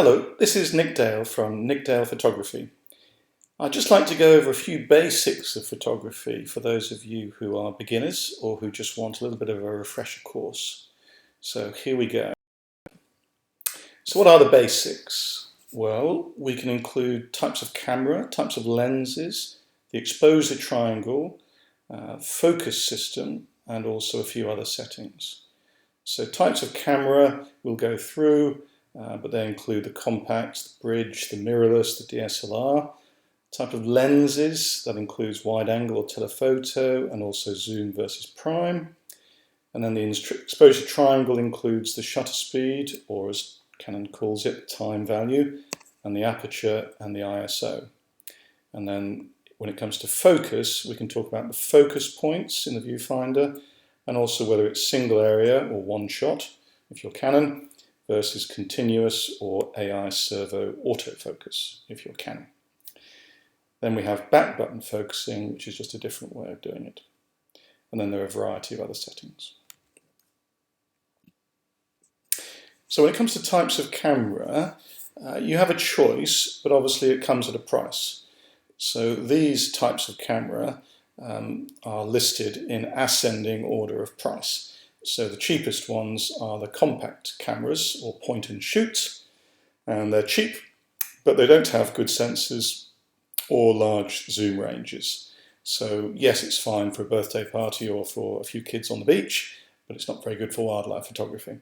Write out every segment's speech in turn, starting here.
Hello, this is Nick Dale from Nick Dale Photography. I'd just like to go over a few basics of photography for those of you who are beginners or who just want a little bit of a refresher course. So here we go. So what are the basics? Well, we can include types of camera, types of lenses, the exposure triangle, focus system, and also a few other settings. So types of camera we'll go through, but they include the compact, the bridge, the mirrorless, the DSLR. Type of lenses, that includes wide angle or telephoto, and also zoom versus prime. And then the exposure triangle includes the shutter speed, or as Canon calls it, time value, and the aperture and the ISO. And then when it comes to focus, we can talk about the focus points in the viewfinder, and also whether it's single area or one shot, if you're Canon, versus continuous or AI servo autofocus, if you're Canon. Then we have back button focusing, which is just a different way of doing it. And then there are a variety of other settings. So when it comes to types of camera, you have a choice, but obviously it comes at a price. So these types of camera are listed in ascending order of price. So the cheapest ones are the compact cameras, or point and shoot, and they're cheap, but they don't have good sensors or large zoom ranges. So yes, it's fine for a birthday party or for a few kids on the beach, but it's not very good for wildlife photography.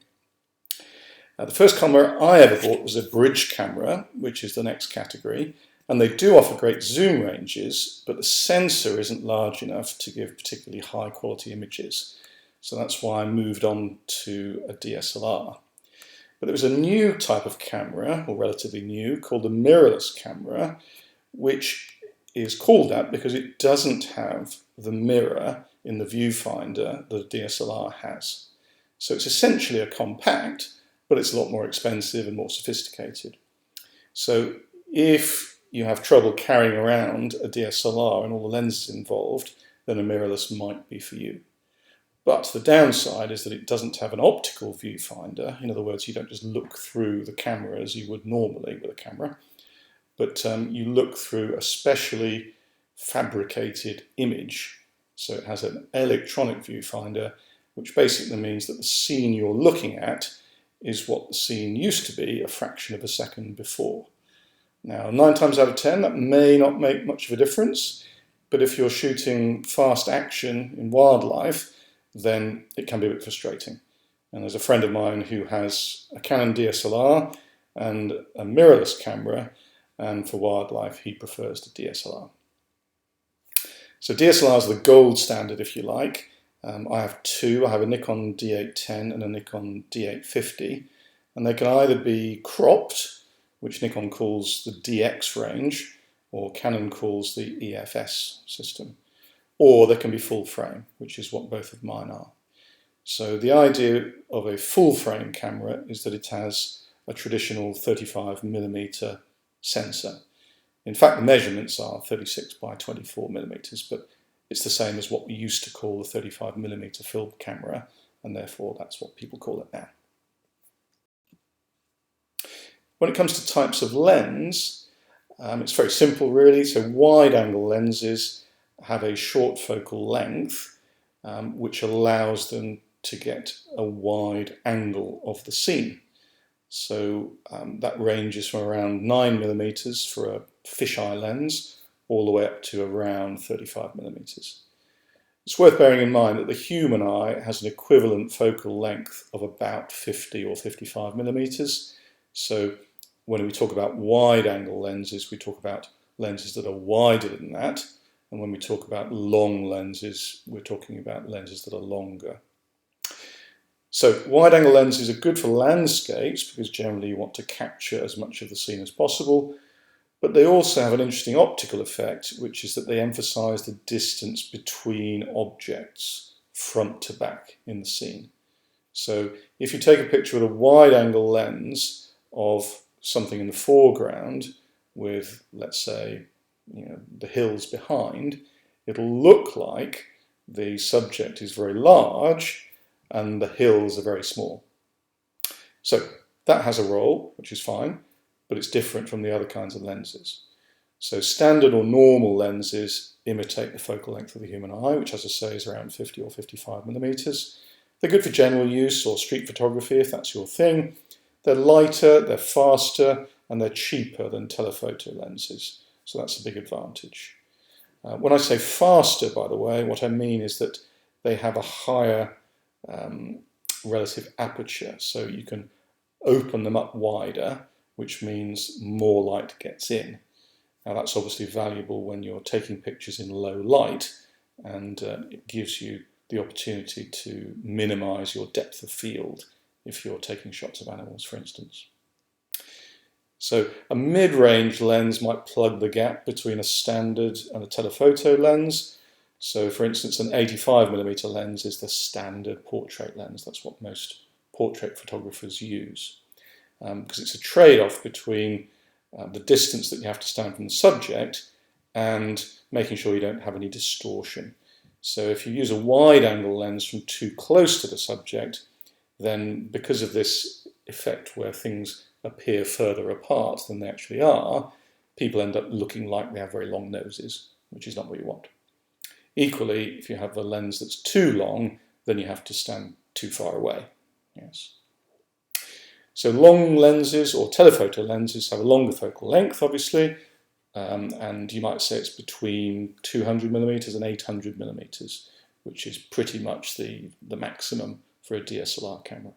The first camera I ever bought was a bridge camera, which is the next category, and they do offer great zoom ranges, but the sensor isn't large enough to give particularly high quality images. So that's why I moved on to a DSLR. But there was a new type of camera, or relatively new, called the mirrorless camera, which is called that because it doesn't have the mirror in the viewfinder that a DSLR has. So it's essentially a compact, but it's a lot more expensive and more sophisticated. So if you have trouble carrying around a DSLR and all the lenses involved, then a mirrorless might be for you. But the downside is that it doesn't have an optical viewfinder. In other words, you don't just look through the camera as you would normally with a camera, but you look through a specially fabricated image. So it has an electronic viewfinder, which basically means that the scene you're looking at is what the scene used to be a fraction of a second before. Now, 9 times out of 10, that may not make much of a difference, but if you're shooting fast action in wildlife, then it can be a bit frustrating. And there's a friend of mine who has a Canon DSLR and a mirrorless camera, and for wildlife he prefers the DSLR. So DSLRs are the gold standard, if you like. I have two. I have a Nikon D810 and a Nikon D850, and they can either be cropped, which Nikon calls the DX range, or Canon calls the EFS system, or they can be full frame, which is what both of mine are. So the idea of a full frame camera is that it has a traditional 35mm sensor. In fact, the measurements are 36 by 24mm, but it's the same as what we used to call the 35mm film camera, and therefore that's what people call it now. When it comes to types of lens, it's very simple really. So wide angle lenses have a short focal length, which allows them to get a wide angle of the scene. So that ranges from around 9mm for a fisheye lens all the way up to around 35mm. It's worth bearing in mind that the human eye has an equivalent focal length of about 50 or 55mm. So when we talk about wide angle lenses, we talk about lenses that are wider than that. And when we talk about long lenses, we're talking about lenses that are longer. So wide-angle lenses are good for landscapes because generally you want to capture as much of the scene as possible, but they also have an interesting optical effect, which is that they emphasize the distance between objects front to back in the scene. So if you take a picture with a wide-angle lens of something in the foreground with, let's say, the hills behind, it'll look like the subject is very large and the hills are very small. So that has a role, which is fine. but it's different from the other kinds of lenses. So standard or normal lenses imitate the focal length of the human eye, which, as I say, is around 50 or 55 millimeters. They're good for general use or street photography, if that's your thing. They're lighter, they're faster, and they're cheaper than telephoto lenses. So that's a big advantage. When I say faster, by the way, what I mean is that they have a higher relative aperture. So you can open them up wider, which means more light gets in. Now that's obviously valuable when you're taking pictures in low light, and it gives you the opportunity to minimize your depth of field if you're taking shots of animals, for instance. So a mid-range lens might plug the gap between a standard and a telephoto lens. So for instance, an 85mm lens is the standard portrait lens. That's what most portrait photographers use, because it's a trade-off between the distance that you have to stand from the subject and making sure you don't have any distortion. So if you use a wide-angle lens from too close to the subject, then because of this effect where things appear further apart than they actually are, people end up looking like they have very long noses, which is not what you want. Equally, if you have a lens that's too long, then you have to stand too far away. Yes. So long lenses or telephoto lenses have a longer focal length, obviously, and you might say it's between 200mm and 800mm, which is pretty much the maximum for a DSLR camera.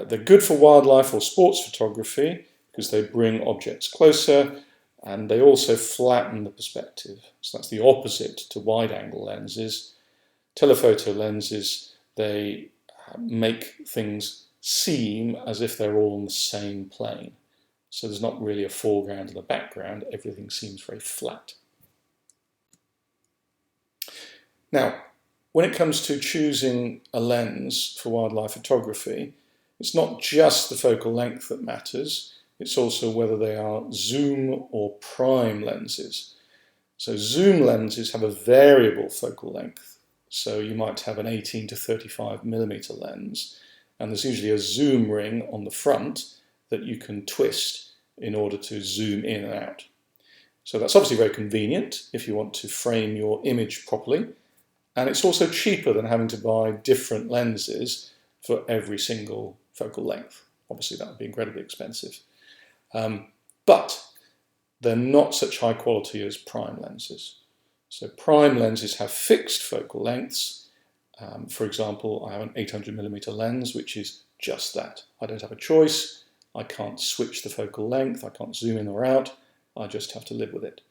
They're good for wildlife or sports photography because they bring objects closer, and they also flatten the perspective. So that's the opposite to wide-angle lenses. Telephoto lenses, they make things seem as if they're all on the same plane. So there's not really a foreground and a background. Everything seems very flat. Now, when it comes to choosing a lens for wildlife photography, it's not just the focal length that matters. It's also whether they are zoom or prime lenses. So zoom lenses have a variable focal length. So you might have an 18 to 35mm lens, and there's usually a zoom ring on the front that you can twist in order to zoom in and out. So that's obviously very convenient if you want to frame your image properly, and it's also cheaper than having to buy different lenses for every single focal length. Obviously that would be incredibly expensive. But they're not such high quality as prime lenses. So prime lenses have fixed focal lengths. For example, I have an 800mm lens, which is just that. I don't have a choice. I can't switch the focal length. I can't zoom in or out. I just have to live with it.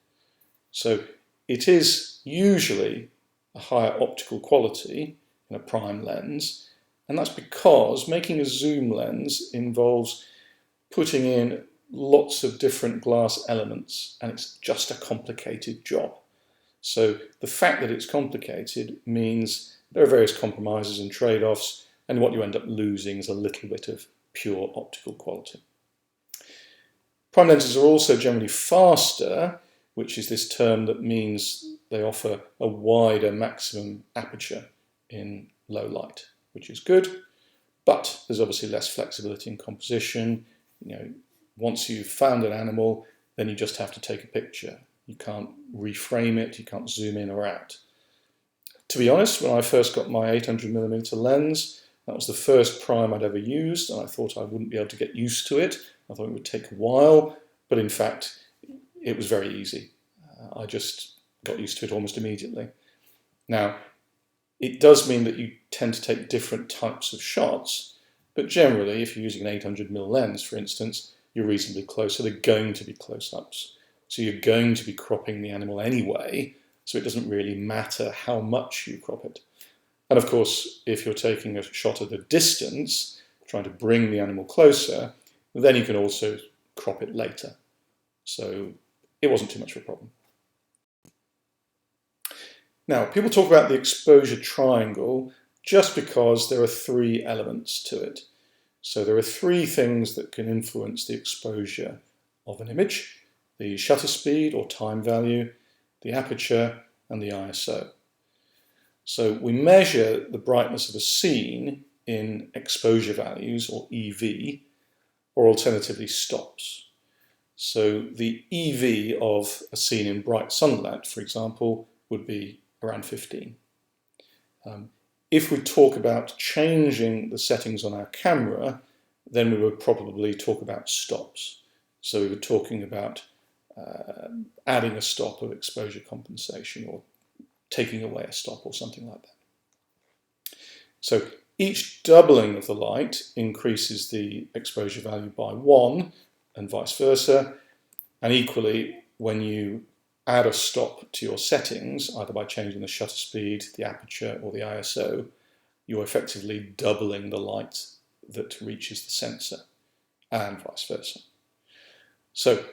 So it is usually a higher optical quality in a prime lens, and that's because making a zoom lens involves putting in lots of different glass elements, and it's just a complicated job. So the fact that it's complicated means there are various compromises and trade-offs, and what you end up losing is a little bit of pure optical quality. Prime lenses are also generally faster, which is this term that means they offer a wider maximum aperture in low light, which is good, but there's obviously less flexibility in composition. Once you've found an animal, then you just have to take a picture. You can't reframe it, you can't zoom in or out. To be honest, when I first got my 800mm lens, that was the first prime I'd ever used, and I thought I wouldn't be able to get used to it. I thought it would take a while, but in fact, it was very easy. I just got used to it almost immediately. Now, it does mean that you tend to take different types of shots, but generally, if you're using an 800mm lens, for instance, you're reasonably close, so they're going to be close-ups. So you're going to be cropping the animal anyway, so it doesn't really matter how much you crop it. And of course, if you're taking a shot at a distance, trying to bring the animal closer, then you can also crop it later. So it wasn't too much of a problem. Now, people talk about the exposure triangle just because there are three elements to it. So there are three things that can influence the exposure of an image: the shutter speed or time value, the aperture, and the ISO. So we measure the brightness of a scene in exposure values, or EV, or alternatively stops. So the EV of a scene in bright sunlight, for example, would be around 15. If we talk about changing the settings on our camera, then we would probably talk about stops. So we were talking about adding a stop of exposure compensation or taking away a stop or something like that. So each doubling of the light increases the exposure value by 1 and vice versa. And equally, when you add a stop to your settings, either by changing the shutter speed, the aperture or the ISO, you're effectively doubling the light that reaches the sensor and vice versa. So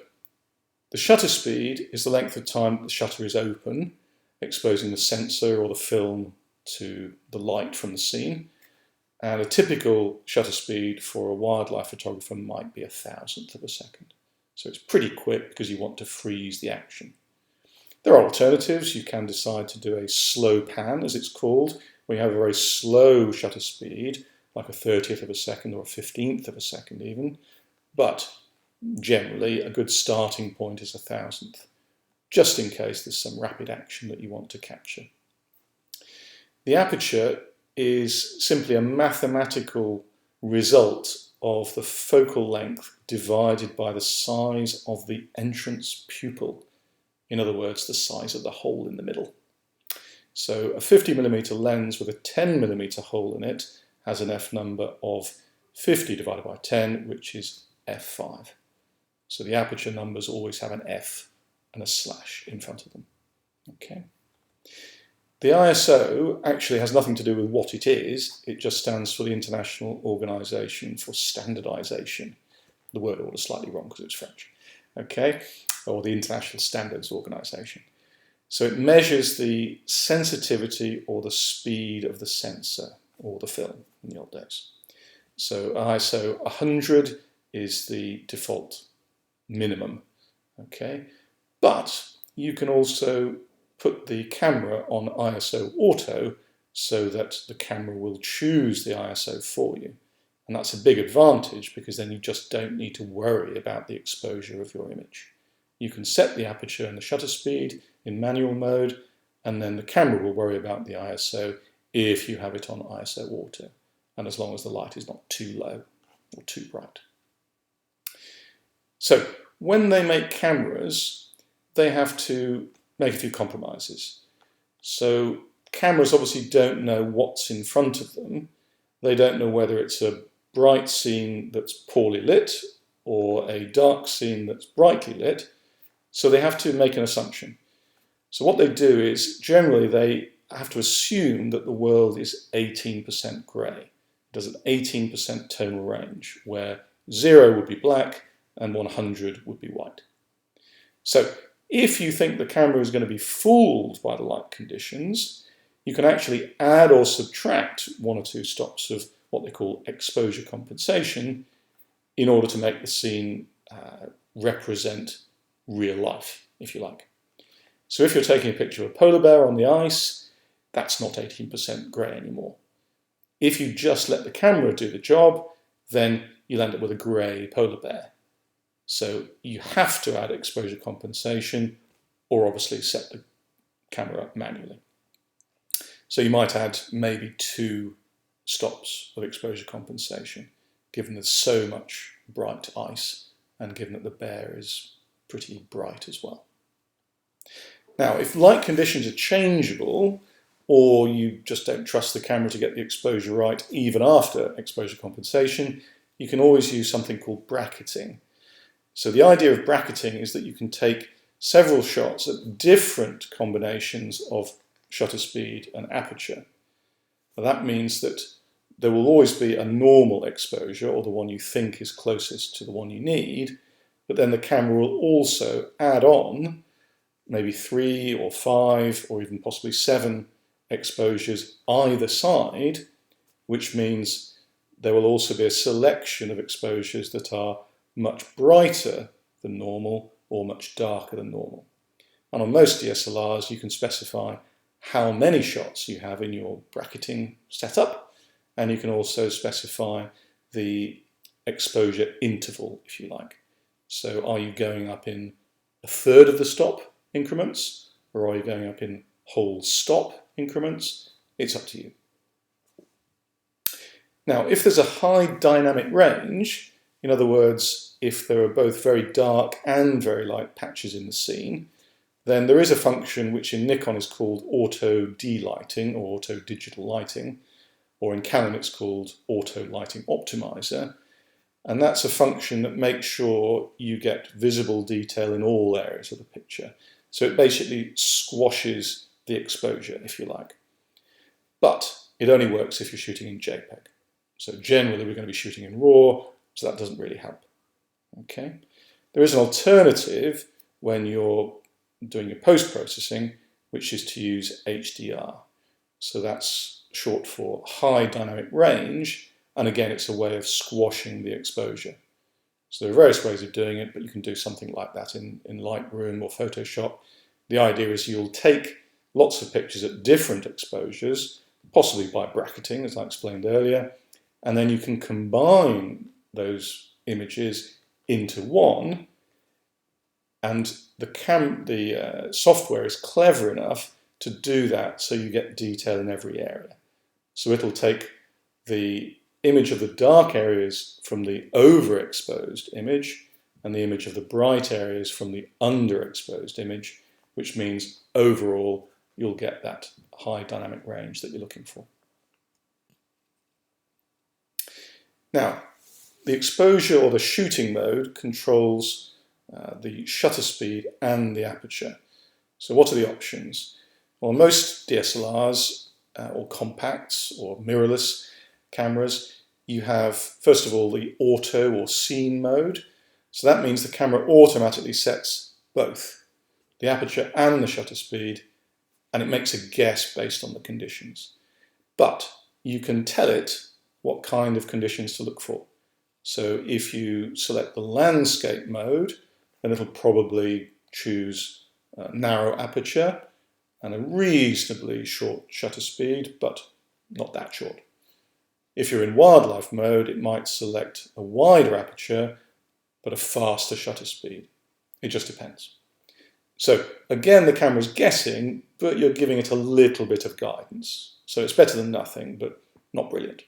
the shutter speed is the length of time that the shutter is open, exposing the sensor or the film to the light from the scene. And a typical shutter speed for a wildlife photographer might be 1,000th of a second. So it's pretty quick because you want to freeze the action. There are alternatives. You can decide to do a slow pan, as it's called, where you have a very slow shutter speed, like a 30th of a second or a 15th of a second even. But generally, a good starting point is 1,000th, just in case there's some rapid action that you want to capture. The aperture is simply a mathematical result of the focal length divided by the size of the entrance pupil. In other words, the size of the hole in the middle. So a 50mm lens with a 10mm hole in it has an f number of 50 divided by 10, which is f5. So the aperture numbers always have an f and a slash in front of them. Okay. The ISO actually has nothing to do with what it is. It just stands for the International Organization for Standardization. The word order is slightly wrong because it's French. Okay, or the International Standards Organization. So it measures the sensitivity or the speed of the sensor or the film in the old days. So ISO 100 is the default minimum. Okay, but you can also put the camera on ISO auto so that the camera will choose the ISO for you. And that's a big advantage because then you just don't need to worry about the exposure of your image. You can set the aperture and the shutter speed in manual mode, and then the camera will worry about the ISO if you have it on ISO auto, and as long as the light is not too low or too bright. So when they make cameras, they have to make a few compromises. So cameras obviously don't know what's in front of them. They don't know whether it's a bright scene that's poorly lit or a dark scene that's brightly lit. So they have to make an assumption. So what they do is generally they have to assume that the world is 18% grey. It does an 18% tonal range where 0 would be black and 100 would be white. So if you think the camera is going to be fooled by the light conditions, you can actually add or subtract 1 or 2 stops of what they call exposure compensation in order to make the scene represent real life, if you like. So if you're taking a picture of a polar bear on the ice, that's not 18% grey anymore. If you just let the camera do the job, then you'll end up with a grey polar bear. So you have to add exposure compensation or obviously set the camera up manually. So you might add maybe 2 stops of exposure compensation, given there's so much bright ice and given that the bear is pretty bright as well. Now, if light conditions are changeable, or you just don't trust the camera to get the exposure right even after exposure compensation, you can always use something called bracketing. So the idea of bracketing is that you can take several shots at different combinations of shutter speed and aperture. Now that means that there will always be a normal exposure, or the one you think is closest to the one you need, but then the camera will also add on maybe 3 or 5 or even possibly 7 exposures either side, which means there will also be a selection of exposures that are much brighter than normal or much darker than normal. And on most DSLRs you can specify how many shots you have in your bracketing setup, and you can also specify the exposure interval, if you like. So are you going up in a third of the stop increments, or are you going up in whole stop increments? It's up to you. Now, if there's a high dynamic range, in other words, if there are both very dark and very light patches in the scene, then there is a function which in Nikon is called auto delighting or auto digital lighting, or in Canon it's called auto lighting optimizer. And that's a function that makes sure you get visible detail in all areas of the picture. So it basically squashes the exposure, if you like. But it only works if you're shooting in JPEG. So generally we're going to be shooting in RAW, so that doesn't really help. Okay. There is an alternative when you're doing your post-processing, which is to use HDR. So that's short for high dynamic range, and again it's a way of squashing the exposure. So there are various ways of doing it, but you can do something like that in Lightroom or Photoshop. The idea is you'll take lots of pictures at different exposures, possibly by bracketing, as I explained earlier, and then you can combine those images into one, and the software is clever enough to do that so you get detail in every area. So it'll take the image of the dark areas from the overexposed image and the image of the bright areas from the underexposed image, which means overall you'll get that high dynamic range that you're looking for. Now, the exposure or the shooting mode controls the shutter speed and the aperture. So what are the options? Well, most DSLRs or compacts or mirrorless cameras, you have, first of all, the auto or scene mode. So that means the camera automatically sets both the aperture and the shutter speed, and it makes a guess based on the conditions. But you can tell it what kind of conditions to look for. So if you select the landscape mode, then it'll probably choose narrow aperture and a reasonably short shutter speed, but not that short. If you're in wildlife mode, it might select a wider aperture, but a faster shutter speed. It just depends. So again, the camera's guessing, but you're giving it a little bit of guidance. So it's better than nothing, but not brilliant.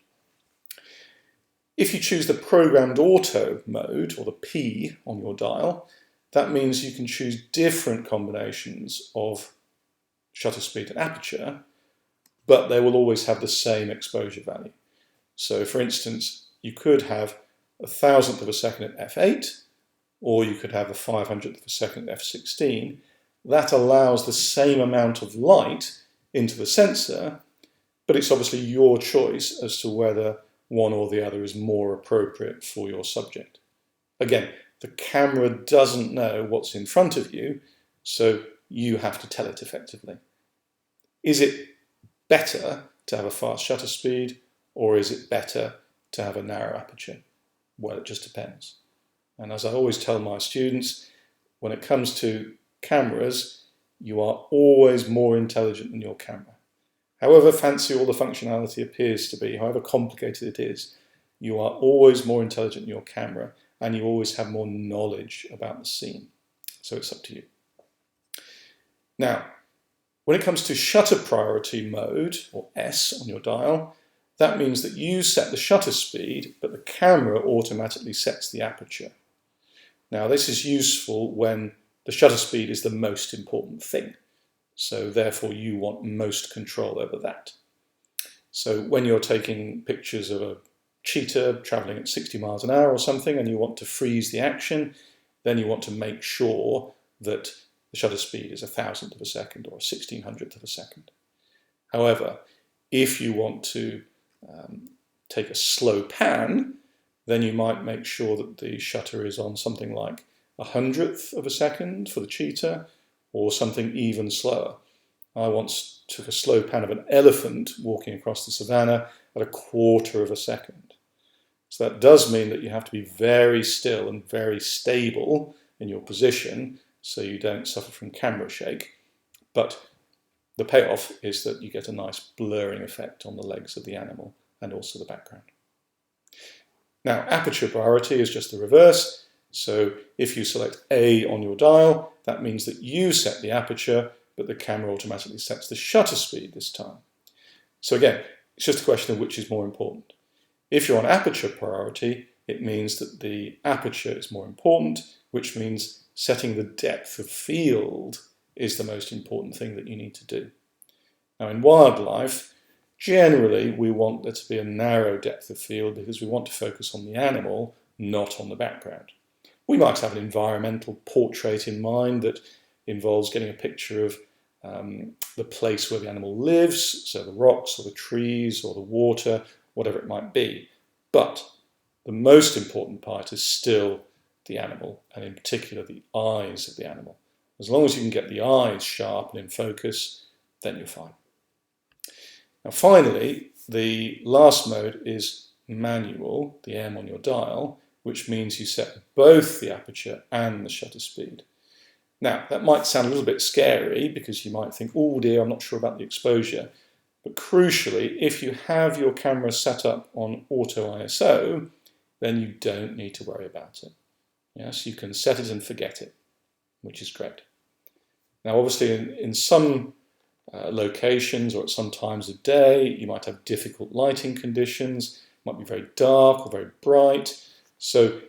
If you choose the programmed auto mode, or the P on your dial, that means you can choose different combinations of shutter speed and aperture, but they will always have the same exposure value. So for instance, you could have 1,000th of a second at f8, or you could have a 500th of a second at f16. That allows the same amount of light into the sensor, but it's obviously your choice as to whether one or the other is more appropriate for your subject. Again, the camera doesn't know what's in front of you, so you have to tell it effectively. Is it better to have a fast shutter speed, or is it better to have a narrow aperture? Well, it just depends. And as I always tell my students, when it comes to cameras, you are always more intelligent than your camera. However fancy all the functionality appears to be, however complicated it is, you are always more intelligent than your camera, and you always have more knowledge about the scene. So it's up to you. Now, when it comes to shutter priority mode, or S on your dial, that means that you set the shutter speed, but the camera automatically sets the aperture. Now, this is useful when the shutter speed is the most important thing. So therefore you want most control over that. So when you're taking pictures of a cheetah traveling at 60 miles an hour or something, and you want to freeze the action, then you want to make sure that the shutter speed is 1,000th of a second or 1,600th of a second. However, if you want to take a slow pan, then you might make sure that the shutter is on something like 100th of a second for the cheetah, or something even slower. I once took a slow pan of an elephant walking across the savannah at 1/4 of a second. So that does mean that you have to be very still and very stable in your position so you don't suffer from camera shake. But the payoff is that you get a nice blurring effect on the legs of the animal and also the background. Now, aperture priority is just the reverse. So if you select A on your dial, that means that you set the aperture, but the camera automatically sets the shutter speed this time. So again, it's just a question of which is more important. If you're on aperture priority, it means that the aperture is more important, which means setting the depth of field is the most important thing that you need to do. Now, in wildlife, generally we want there to be a narrow depth of field because we want to focus on the animal, not on the background. We might have an environmental portrait in mind that involves getting a picture of the place where the animal lives, so the rocks or the trees or the water, whatever it might be. But the most important part is still the animal, and in particular the eyes of the animal. As long as you can get the eyes sharp and in focus, then you're fine. Now finally, the last mode is manual, the M on your dial, which means you set both the aperture and the shutter speed. Now, that might sound a little bit scary because you might think, oh dear, I'm not sure about the exposure. But crucially, if you have your camera set up on auto ISO, then you don't need to worry about it. Yes, you can set it and forget it, which is great. Now, obviously, in some locations or at some times of day, you might have difficult lighting conditions, it might be very dark or very bright. So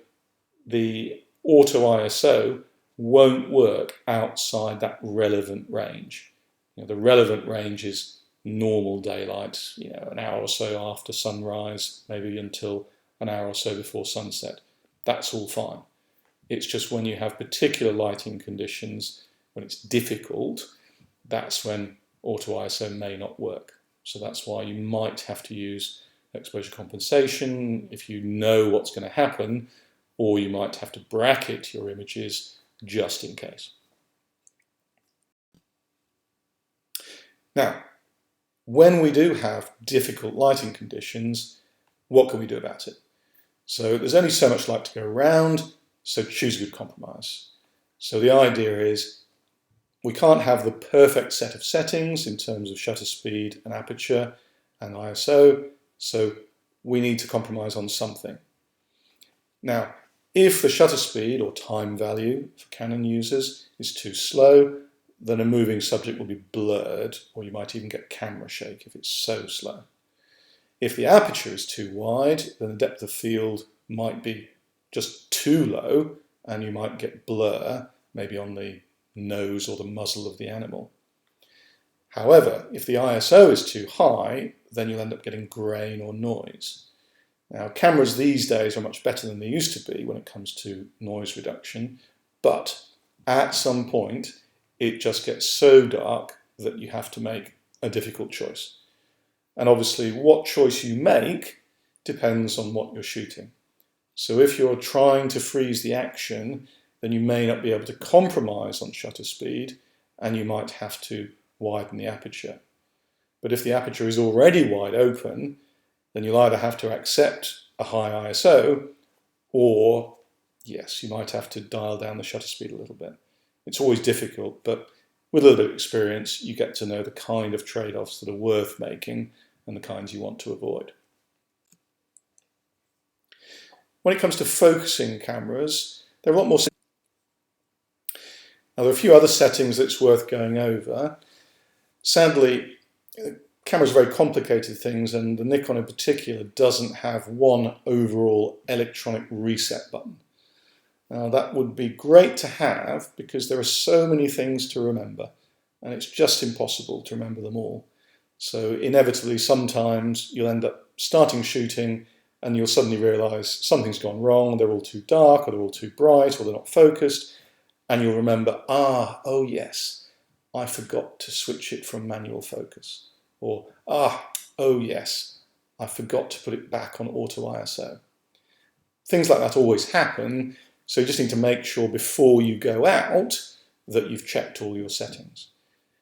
the auto ISO won't work outside that relevant range. The relevant range is normal daylight, an hour or so after sunrise, maybe until an hour or so before sunset. That's all fine. It's just when you have particular lighting conditions, when it's difficult, that's when auto ISO may not work. So that's why you might have to use exposure compensation if you know what's going to happen, or you might have to bracket your images just in case. Now, when we do have difficult lighting conditions, what can we do about it? So there's only so much light to go around, so choose a good compromise. So the idea is we can't have the perfect set of settings in terms of shutter speed and aperture and ISO, so we need to compromise on something. Now, if the shutter speed or time value for Canon users is too slow, then a moving subject will be blurred, or you might even get camera shake if it's so slow. If the aperture is too wide, then the depth of field might be just too low, and you might get blur, maybe on the nose or the muzzle of the animal. However, if the ISO is too high, then you'll end up getting grain or noise. Now, cameras these days are much better than they used to be when it comes to noise reduction, but at some point it just gets so dark that you have to make a difficult choice. And obviously what choice you make depends on what you're shooting. So if you're trying to freeze the action, then you may not be able to compromise on shutter speed, and you might have to widen the aperture. But if the aperture is already wide open, then you'll either have to accept a high ISO, or yes, you might have to dial down the shutter speed a little bit. It's always difficult, but with a little bit of experience, you get to know the kind of trade-offs that are worth making and the kinds you want to avoid. When it comes to focusing cameras, they're a lot more simple. Now, there are a few other settings that's worth going over. Sadly, cameras are very complicated things, and the Nikon in particular doesn't have one overall electronic reset button. Now, that would be great to have because there are so many things to remember, and it's just impossible to remember them all. So inevitably, sometimes you'll end up starting shooting and you'll suddenly realise something's gone wrong, they're all too dark, or they're all too bright, or they're not focused, and you'll remember, oh yes, I forgot to switch it from manual focus. Or, oh yes, I forgot to put it back on auto ISO. Things like that always happen, so you just need to make sure before you go out that you've checked all your settings.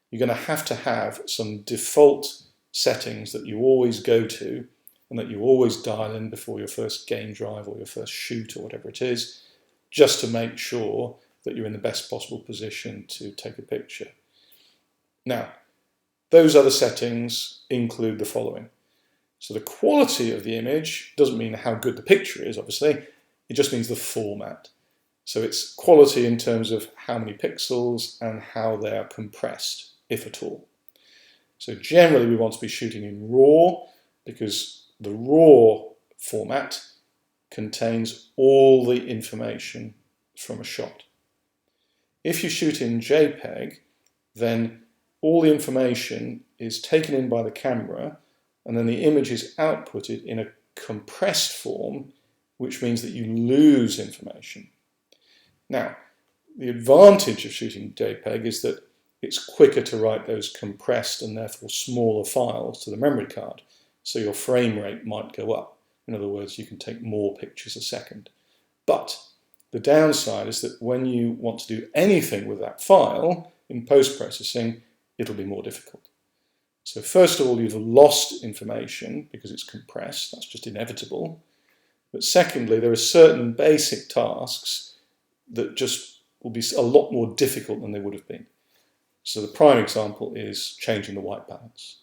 You're going to have some default settings that you always go to and that you always dial in before your first game drive or your first shoot or whatever it is, just to make sure that you're in the best possible position to take a picture. Now, those other settings include the following. So the quality of the image doesn't mean how good the picture is, obviously. It just means the format. So it's quality in terms of how many pixels and how they are compressed, if at all. So generally we want to be shooting in RAW because the RAW format contains all the information from a shot. If you shoot in JPEG, then all the information is taken in by the camera and then the image is outputted in a compressed form, which means that you lose information. Now, the advantage of shooting JPEG is that it's quicker to write those compressed and therefore smaller files to the memory card, so your frame rate might go up. In other words, you can take more pictures a second. But the downside is that when you want to do anything with that file in post-processing, it'll be more difficult. So first of all, you've lost information because it's compressed. That's just inevitable. But secondly, there are certain basic tasks that just will be a lot more difficult than they would have been. So the prime example is changing the white balance.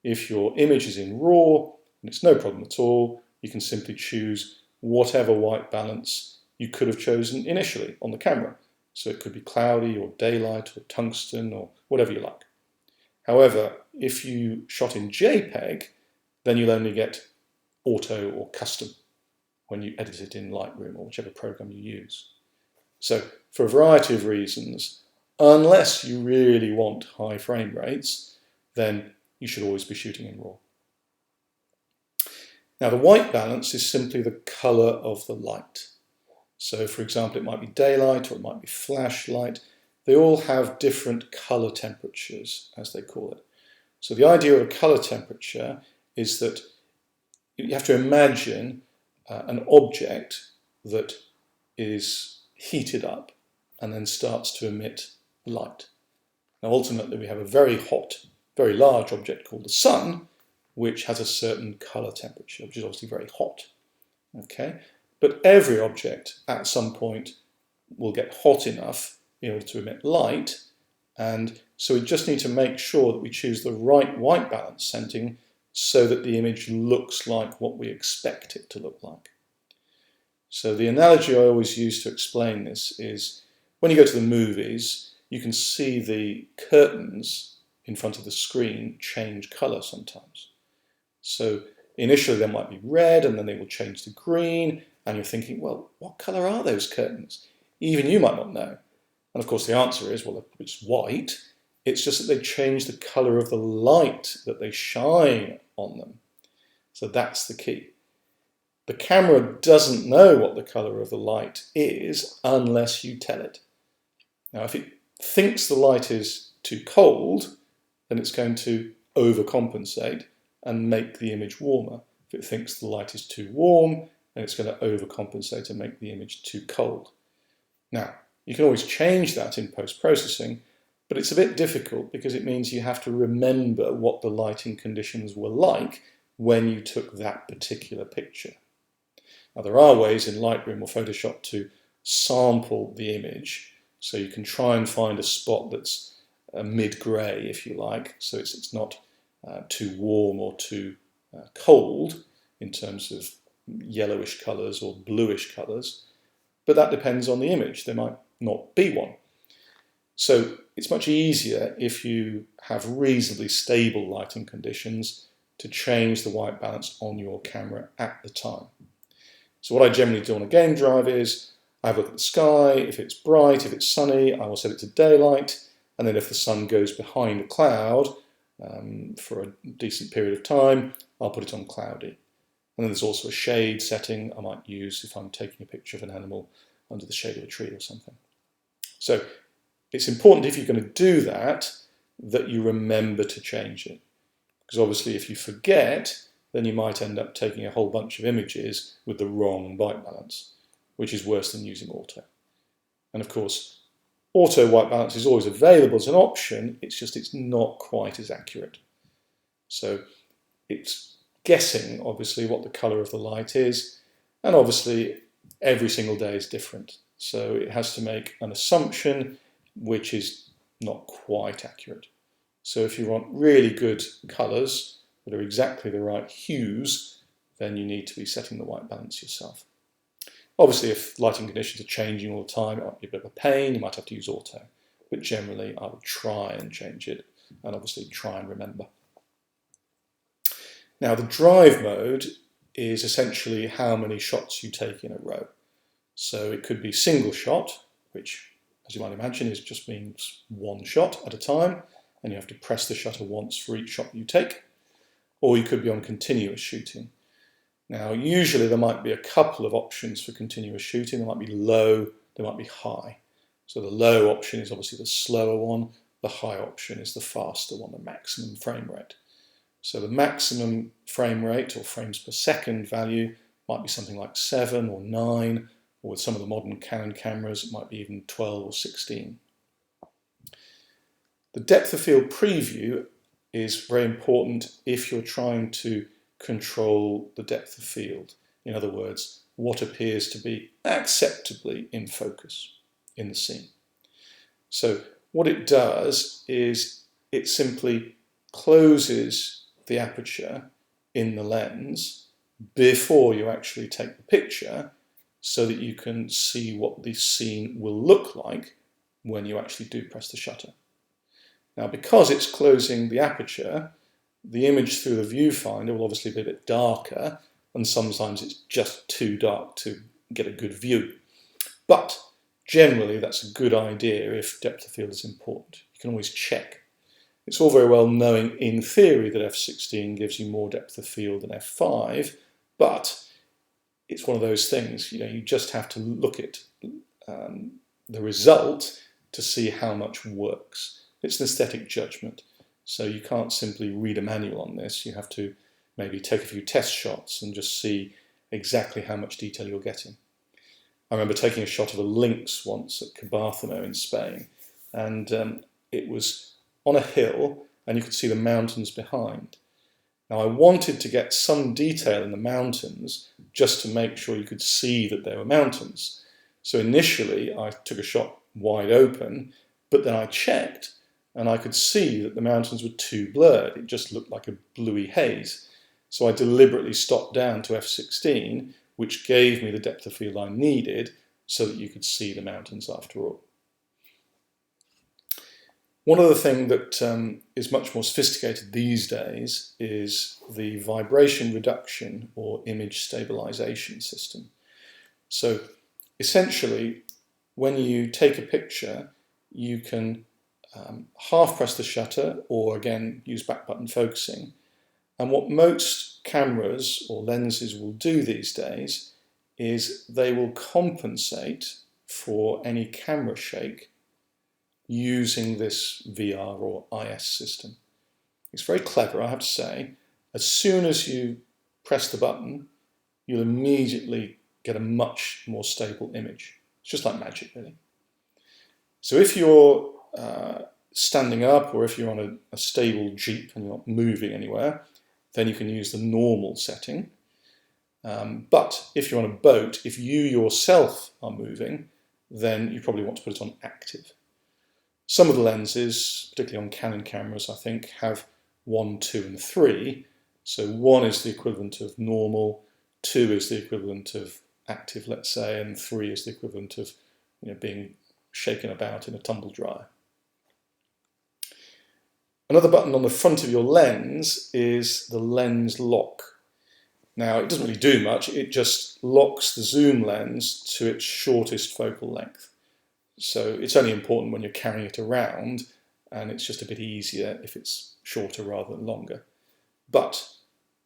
If your image is in RAW, and it's no problem at all, you can simply choose whatever white balance you could have chosen initially on the camera. So it could be cloudy or daylight or tungsten or whatever you like. However, if you shot in JPEG, then you'll only get auto or custom when you edit it in Lightroom or whichever program you use. So for a variety of reasons, unless you really want high frame rates, then you should always be shooting in RAW. Now the white balance is simply the color of the light. So for example, it might be daylight or it might be flashlight. They all have different color temperatures, as they call it. So the idea of a color temperature is that you have to imagine an object that is heated up and then starts to emit light. Now ultimately we have a very hot, very large object called the sun, which has a certain color temperature, which is obviously very hot. Okay? But every object at some point will get hot enough in order to emit light, and so we just need to make sure that we choose the right white balance setting so that the image looks like what we expect it to look like. So the analogy I always use to explain this is when you go to the movies, you can see the curtains in front of the screen change colour sometimes. So initially they might be red and then they will change to green, and you're thinking, well, what colour are those curtains? Even you might not know. And of course the answer is, well, it's white. It's just that they change the colour of the light that they shine on them. So that's the key. The camera doesn't know what the colour of the light is unless you tell it. Now, if it thinks the light is too cold, then it's going to overcompensate and make the image warmer. If it thinks the light is too warm, then it's going to overcompensate and make the image too cold. Now, you can always change that in post-processing, but it's a bit difficult because it means you have to remember what the lighting conditions were like when you took that particular picture. Now, there are ways in Lightroom or Photoshop to sample the image, so you can try and find a spot that's mid-grey, if you like, so it's not too warm or too cold in terms of yellowish colours or bluish colours, but that depends on the image. There might not be one. So it's much easier if you have reasonably stable lighting conditions to change the white balance on your camera at the time. So what I generally do on a game drive is I have a look at the sky. If it's bright, if it's sunny, I will set it to daylight, and then if the sun goes behind a cloud for a decent period of time, I'll put it on cloudy. And then there's also a shade setting I might use if I'm taking a picture of an animal under the shade of a tree or something. So it's important if you're going to do that, that you remember to change it. Because obviously if you forget, then you might end up taking a whole bunch of images with the wrong white balance, which is worse than using auto. And of course, auto white balance is always available as an option, it's not quite as accurate. So it's guessing, obviously, what the colour of the light is, and obviously every single day is different. So it has to make an assumption which is not quite accurate. So if you want really good colours, that are exactly the right hues, then you need to be setting the white balance yourself. Obviously, if lighting conditions are changing all the time, it might be a bit of a pain, you might have to use auto. But generally, I would try and change it, and obviously try and remember. Now, the drive mode is essentially how many shots you take in a row. So it could be single shot, which, as you might imagine, is just means one shot at a time, and you have to press the shutter once for each shot you take. Or you could be on continuous shooting. Now, usually there might be a couple of options for continuous shooting. There might be low, there might be high. So the low option is obviously the slower one. The high option is the faster one, the maximum frame rate. So the maximum frame rate or frames per second value might be something like 7 or 9, or with some of the modern Canon cameras, it might be even 12 or 16. The depth of field preview is very important if you're trying to control the depth of field. In other words, what appears to be acceptably in focus in the scene. So what it does is it simply closes the aperture in the lens before you actually take the picture, so that you can see what the scene will look like when you actually do press the shutter. Now, because it's closing the aperture, the image through the viewfinder will obviously be a bit darker, and sometimes it's just too dark to get a good view. But generally, that's a good idea if depth of field is important. You can always check. It's all very well knowing in theory that f16 gives you more depth of field than f5, but it's one of those things, you just have to look at the result to see how much works. It's an aesthetic judgment, so you can't simply read a manual on this. You have to maybe take a few test shots and just see exactly how much detail you're getting. I remember taking a shot of a lynx once at Cabarthamo in Spain, and it was on a hill and you could see the mountains behind. Now, I wanted to get some detail in the mountains just to make sure you could see that there were mountains. So initially I took a shot wide open, but then I checked and I could see that the mountains were too blurred. It just looked like a bluey haze. So I deliberately stopped down to f16, which gave me the depth of field I needed so that you could see the mountains after all. One other thing that is much more sophisticated these days is the vibration reduction or image stabilization system. So essentially, when you take a picture, you can half press the shutter or again use back button focusing. And what most cameras or lenses will do these days is they will compensate for any camera shake using this VR or IS system. It's very clever, I have to say. As soon as you press the button, you'll immediately get a much more stable image. It's just like magic, really. So if you're standing up or if you're on a stable Jeep and you're not moving anywhere, then you can use the normal setting. But if you're on a boat, if you yourself are moving, then you probably want to put it on active. Some of the lenses, particularly on Canon cameras, I think, have 1, 2 and 3. So 1 is the equivalent of normal, 2 is the equivalent of active, let's say, and 3 is the equivalent of being shaken about in a tumble dryer. Another button on the front of your lens is the lens lock. Now, it doesn't really do much, it just locks the zoom lens to its shortest focal length. So it's only important when you're carrying it around, and it's just a bit easier if it's shorter rather than longer. But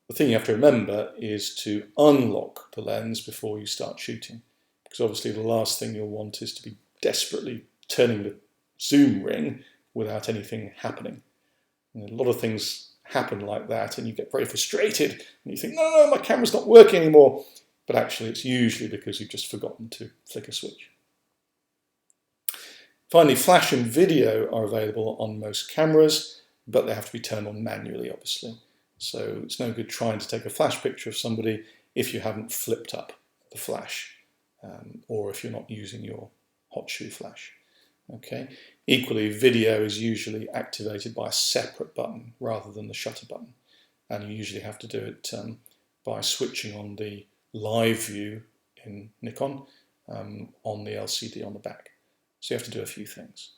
the thing you have to remember is to unlock the lens before you start shooting, because obviously the last thing you'll want is to be desperately turning the zoom ring without anything happening. And a lot of things happen like that, and you get very frustrated, and you think, no, my camera's not working anymore. But actually, it's usually because you've just forgotten to flick a switch. Finally, flash and video are available on most cameras, but they have to be turned on manually, obviously. So it's no good trying to take a flash picture of somebody if you haven't flipped up the flash, or if you're not using your hot shoe flash. Okay. Equally, video is usually activated by a separate button rather than the shutter button. and you usually have to do it by switching on the live view in Nikon on the LCD on the back. So you have to do a few things.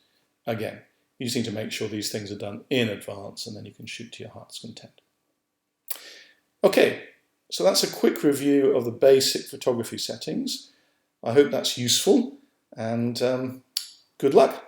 Again, you just need to make sure these things are done in advance, and then you can shoot to your heart's content. Okay, so that's a quick review of the basic photography settings. I hope that's useful, and good luck.